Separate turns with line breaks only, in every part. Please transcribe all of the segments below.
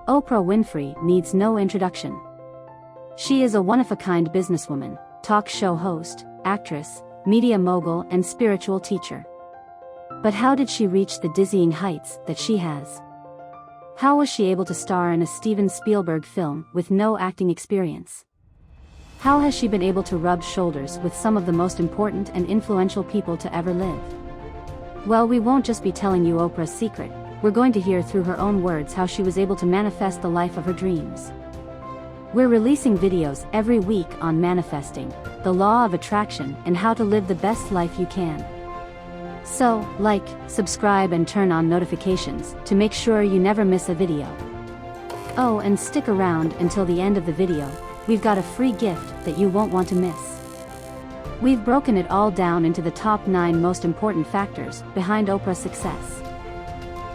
Oprah Winfrey needs no introduction. She is a one-of-a-kind businesswoman, talk show host, actress, media mogul, and spiritual teacher. But how did she reach the dizzying heights that she has? How was she able to star in a Steven Spielberg film with no acting experience? How has she been able to rub shoulders with some of the most important and influential people to ever live? Well, we won't just be telling you Oprah's secret, we're going to hear through her own words how she was able to manifest the life of her dreams. We're releasing videos every week on manifesting, the law of attraction, and how to live the best life you can. So, like, subscribe and turn on notifications to make sure you never miss a video. Oh, and stick around until the end of the video, we've got a free gift that you won't want to miss. We've broken it all down into the top 9 most important factors behind Oprah's success.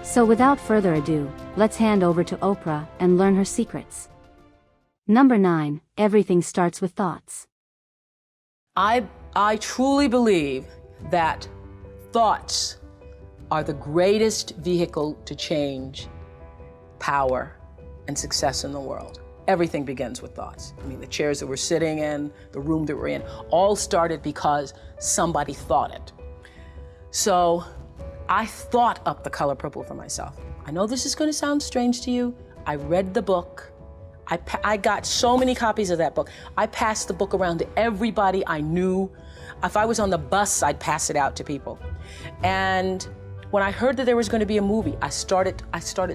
So without further ado, let's hand over to Oprah and learn her secrets. Number 9, everything starts with thoughts.
I truly believe that thoughts are the greatest vehicle to change, power, and success in the world. Everything begins with thoughts. I mean, the chairs that we're sitting in, the room that we're in, all started because somebody thought it. So I thought up The Color Purple for myself. I know this is going to sound strange to you. I read the book. I got so many copies of that book. I passed the book around to everybody I knew. If I was on the bus, I'd pass it out to people. And when I heard that there was going to be a movie, I started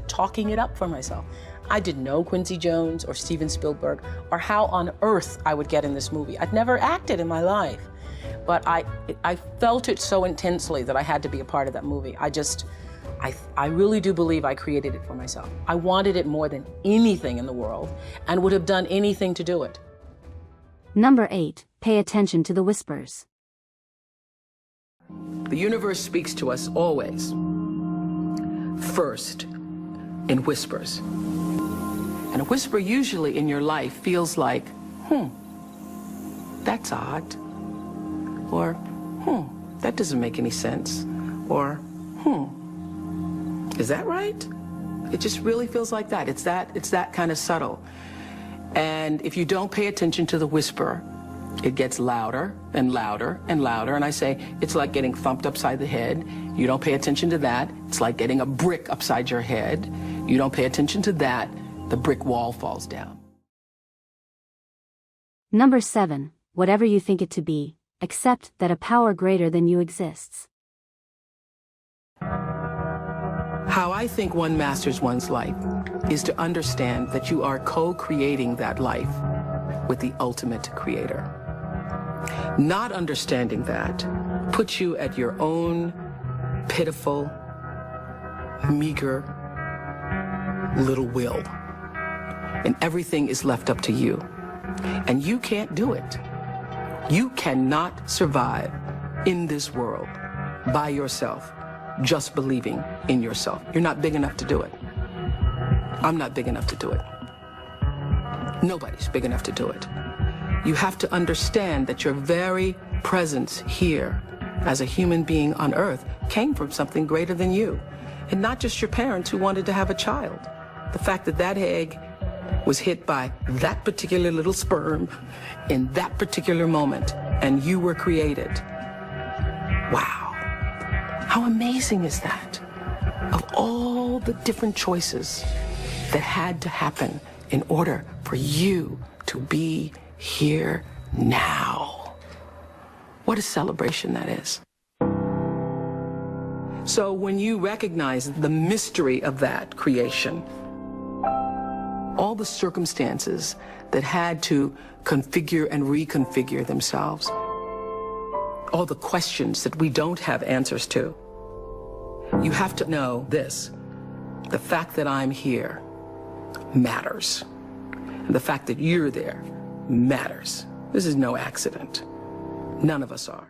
talking it up for myself. I didn't know Quincy Jones or Steven Spielberg or how on earth I would get in this movie. I'd never acted in my life, but I felt it so intensely that I had to be a part of that movie. I really do believe I created it for myself. I wanted it more than anything in the world and would have done anything to do it.
Number 8, pay attention to the whispers.
The universe speaks to us always, first, in whispers. And a whisper usually in your life feels like, that's odd. Or, that doesn't make any sense. Or, is that right? It just really feels like that. It's that kind of subtle. And if you don't pay attention to the whisper, it gets louder and louder and louder. And I say, it's like getting thumped upside the head. You don't pay attention to that. It's like getting a brick upside your head. You don't pay attention to that, the brick wall falls down.
Number 7, whatever you think it to be, accept that a power greater than you exists.
How I think one masters one's life is to understand that you are co-creating that life with the ultimate creator. Not understanding that puts you at your own pitiful, meager little will. And everything is left up to you. And you can't do it. You cannot survive in this world by yourself, just believing in yourself. You're not big enough to do it. I'm not big enough to do it. Nobody's big enough to do it. You have to understand that your very presence here as a human being on earth came from something greater than you. And not just your parents who wanted to have a child. The fact that that egg was hit by that particular little sperm in that particular moment, and you were created. Wow. How amazing is that? Of all the different choices that had to happen in order for you to be here now. What a celebration that is. So when you recognize the mystery of that creation, all the circumstances that had to configure and reconfigure themselves, all the questions that we don't have answers to, you have to know this: the fact that I'm here matters. And the fact that you're there matters. This is no accident. None of us are.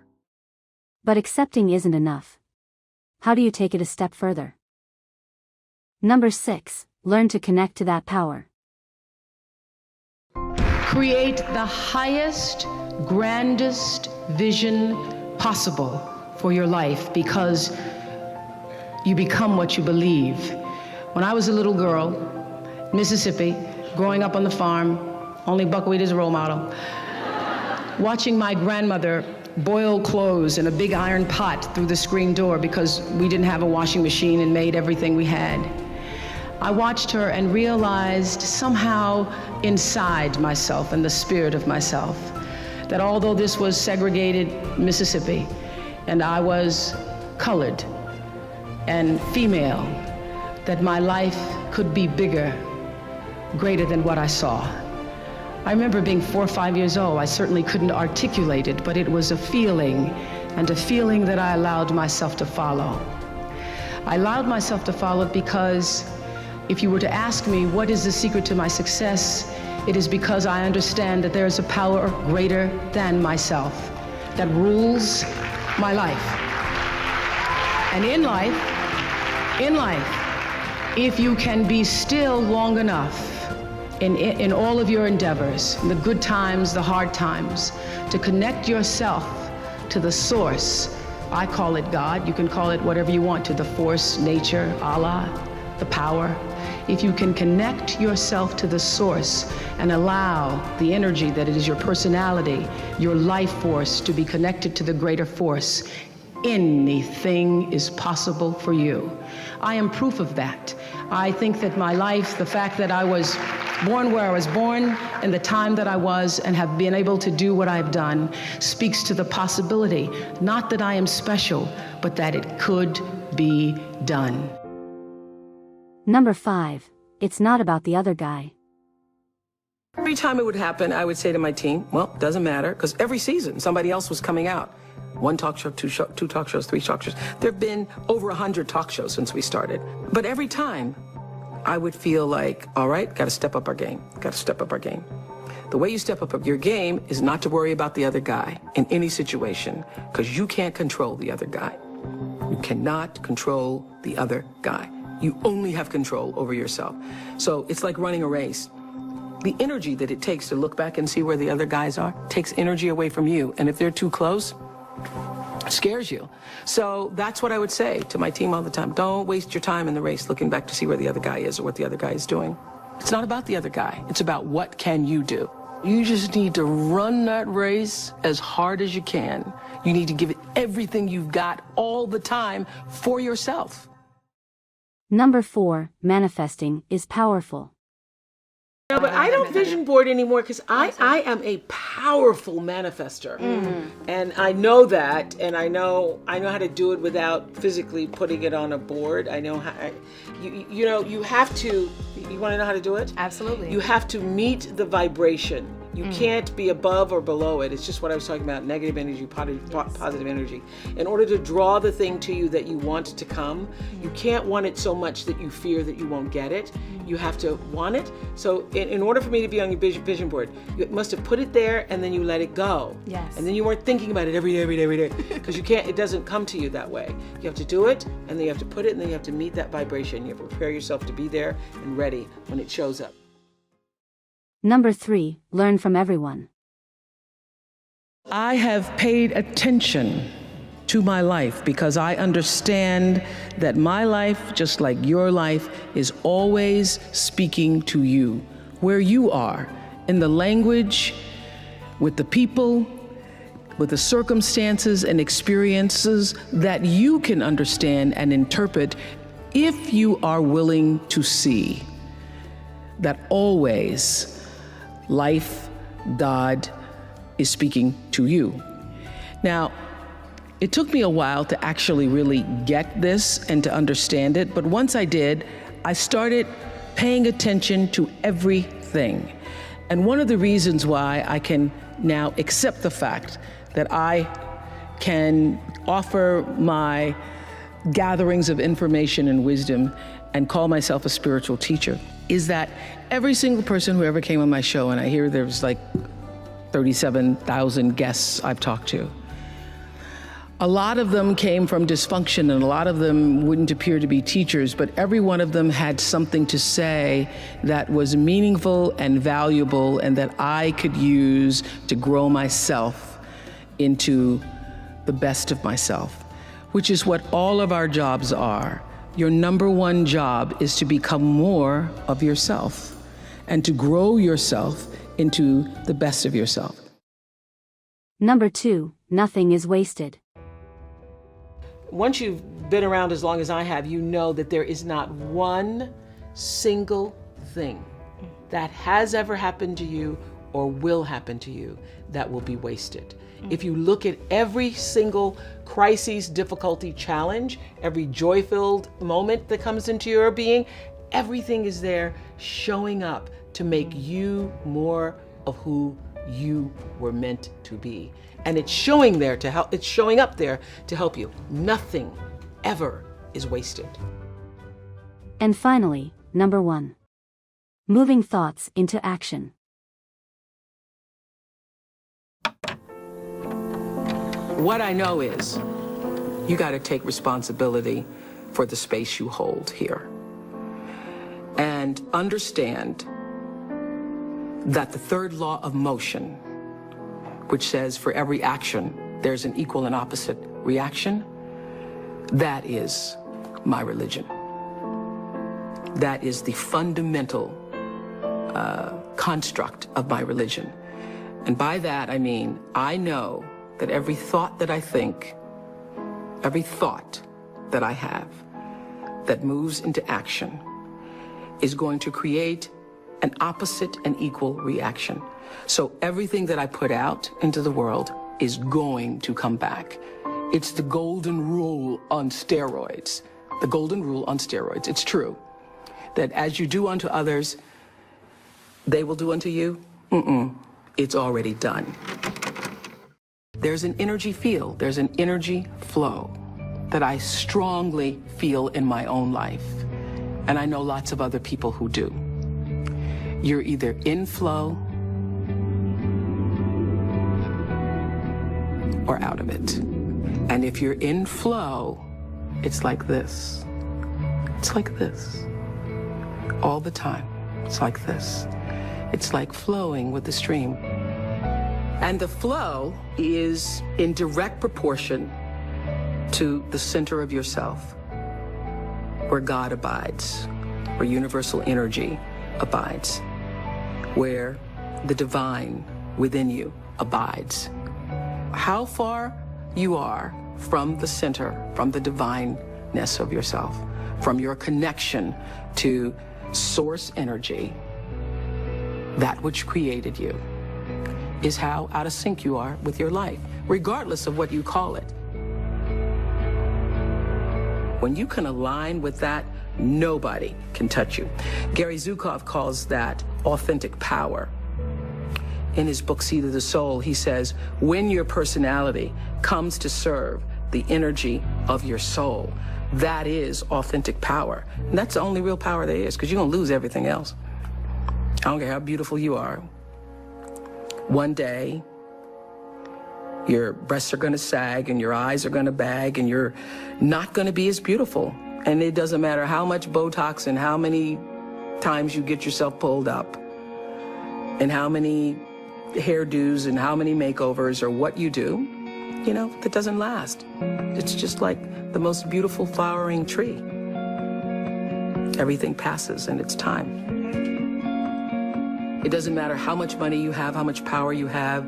But accepting isn't enough. How do you take it a step further? Number 6, learn to connect to that power.
Create the highest, grandest vision possible for your life, because you become what you believe. When I was a little girl, Mississippi, growing up on the farm, only buckwheat is a role model, watching my grandmother boil clothes in a big iron pot through the screen door because we didn't have a washing machine and made everything we had. I watched her and realized somehow inside myself and the spirit of myself that although this was segregated Mississippi and I was colored and female, that my life could be bigger, greater than what I saw. I remember being 4 or 5 years old. I certainly couldn't articulate it, but it was a feeling, and a feeling that I allowed myself to follow. I allowed myself to follow it because if you were to ask me what is the secret to my success, it is because I understand that there is a power greater than myself that rules my life. And in life, if you can be still long enough in all of your endeavors, in the good times, the hard times, to connect yourself to the source. I call it God. You can call it whatever you want to, the force, nature, Allah, the power. If you can connect yourself to the source and allow the energy that it is your personality, your life force to be connected to the greater force, anything is possible for you. I am proof of that. I think that my life, the fact that I was born where I was born and the time that I was and have been able to do what I've done speaks to the possibility, not that I am special, but that it could be done.
Number 5, it's not about the other guy.
Every time it would happen, I would say to my team, well, doesn't matter, because every season somebody else was coming out. 1 talk show, 2 talk shows, 3 talk shows. There have been over 100 talk shows since we started. But every time, I would feel like, all right, got to step up our game. Got to step up our game. The way you step up your game is not to worry about the other guy in any situation, because you can't control the other guy. You cannot control the other guy. You only have control over yourself. So it's like running a race. The energy that it takes to look back and see where the other guys are takes energy away from you. And if they're too close, it scares you. So that's what I would say to my team all the time. Don't waste your time in the race looking back to see where the other guy is or what the other guy is doing. It's not about the other guy. It's about what can you do. You just need to run that race as hard as you can. You need to give it everything you've got all the time for yourself.
Number 4, manifesting is powerful.
No, but I don't vision board anymore because I am a powerful manifester, and I know that, and I know how to do it without physically putting it on a board. I know how. You have to. You want to know how to do it?
Absolutely.
You have to meet the vibration. You can't be above or below it. It's just what I was talking about, negative energy, positive energy. In order to draw the thing to you that you want to come, you can't want it so much that you fear that you won't get it. You have to want it. So in order for me to be on your vision board, you must have put it there and then you let it go.
Yes.
And then you weren't thinking about it every day. Because you can't, it doesn't come to you that way. You have to do it, and then you have to put it, and then you have to meet that vibration. You have to prepare yourself to be there and ready when it shows up.
Number 3, learn from everyone.
I have paid attention to my life because I understand that my life, just like your life, is always speaking to you, where you are, in the language, with the people, with the circumstances and experiences that you can understand and interpret if you are willing to see that always life, God, is speaking to you. Now, it took me a while to actually really get this and to understand it, but once I did, I started paying attention to everything. And one of the reasons why I can now accept the fact that I can offer my gatherings of information and wisdom and call myself a spiritual teacher is that every single person who ever came on my show, and I hear there's like 37,000 guests I've talked to, a lot of them came from dysfunction and a lot of them wouldn't appear to be teachers, but every one of them had something to say that was meaningful and valuable and that I could use to grow myself into the best of myself, which is what all of our jobs are. your number one job is to become more of yourself and to grow yourself into the best of yourself.
Number 2, nothing is wasted.
Once you've been around as long as I have, you know that there is not one single thing that has ever happened to you or will happen to you that will be wasted. If you look at every single crisis, difficulty, challenge, every joy-filled moment that comes into your being, everything is there showing up to make you more of who you were meant to be. And it's showing there to help, it's showing up there to help you. Nothing ever is wasted.
And finally, number 1, moving thoughts into action.
What I know is you got to take responsibility for the space you hold here. And understand that the third law of motion, which says for every action, there's an equal and opposite reaction, that is my religion. That is the fundamental construct of my religion. And by that, I mean, I know that every thought that I think, every thought that I have that moves into action is going to create an opposite and equal reaction. So everything that I put out into the world is going to come back. It's the golden rule on steroids. The golden rule on steroids. It's true that as you do unto others, they will do unto you. It's already done. There's an energy field, there's an energy flow that I strongly feel in my own life. And I know lots of other people who do. You're either in flow or out of it. And if you're in flow, it's like this. It's like this. All the time. It's like this. It's like flowing with the stream. And the flow is in direct proportion to the center of yourself, where God abides, where universal energy abides, where the divine within you abides. How far you are from the center, from the divineness of yourself, from your connection to source energy, that which created you, is how out of sync you are with your life, regardless of what you call it. When you can align with that, nobody can touch you. Gary Zukov calls that authentic power. In his book, Seed of the Soul, he says, when your personality comes to serve the energy of your soul, that is authentic power. And that's the only real power there is, because you're going to lose everything else. I don't care how beautiful you are. One day, your breasts are going to sag and your eyes are going to bag and you're not going to be as beautiful. And it doesn't matter how much Botox and how many times you get yourself pulled up and how many hairdos and how many makeovers or what you do, you know, that doesn't last. It's just like the most beautiful flowering tree. Everything passes and it's time. It doesn't matter how much money you have, how much power you have,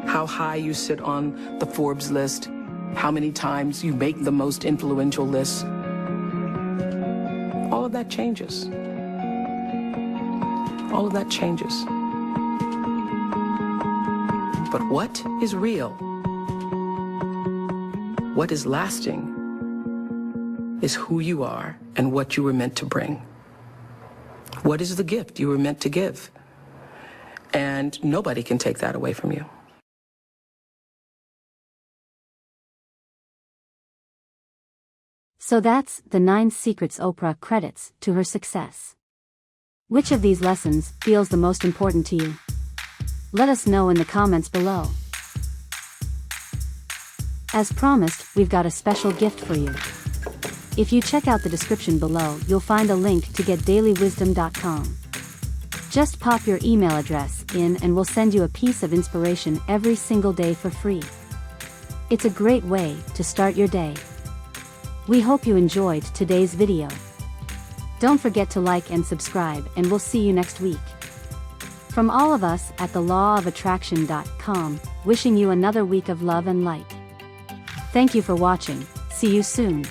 how high you sit on the Forbes list, how many times you make the most influential lists. All of that changes. All of that changes. But what is real, what is lasting, is who you are and what you were meant to bring. What is the gift you were meant to give? And nobody can take that away from you.
So that's the 9 secrets Oprah credits to her success. Which of these lessons feels the most important to you? Let us know in the comments below. As promised, we've got a special gift for you. If you check out the description below, you'll find a link to getdailywisdom.com. Just pop your email address in and we'll send you a piece of inspiration every single day for free. It's a great way to start your day. We hope you enjoyed today's video. Don't forget to like and subscribe, and we'll see you next week. From all of us at thelawofattraction.com, wishing you another week of love and light. Thank you for watching. See you soon.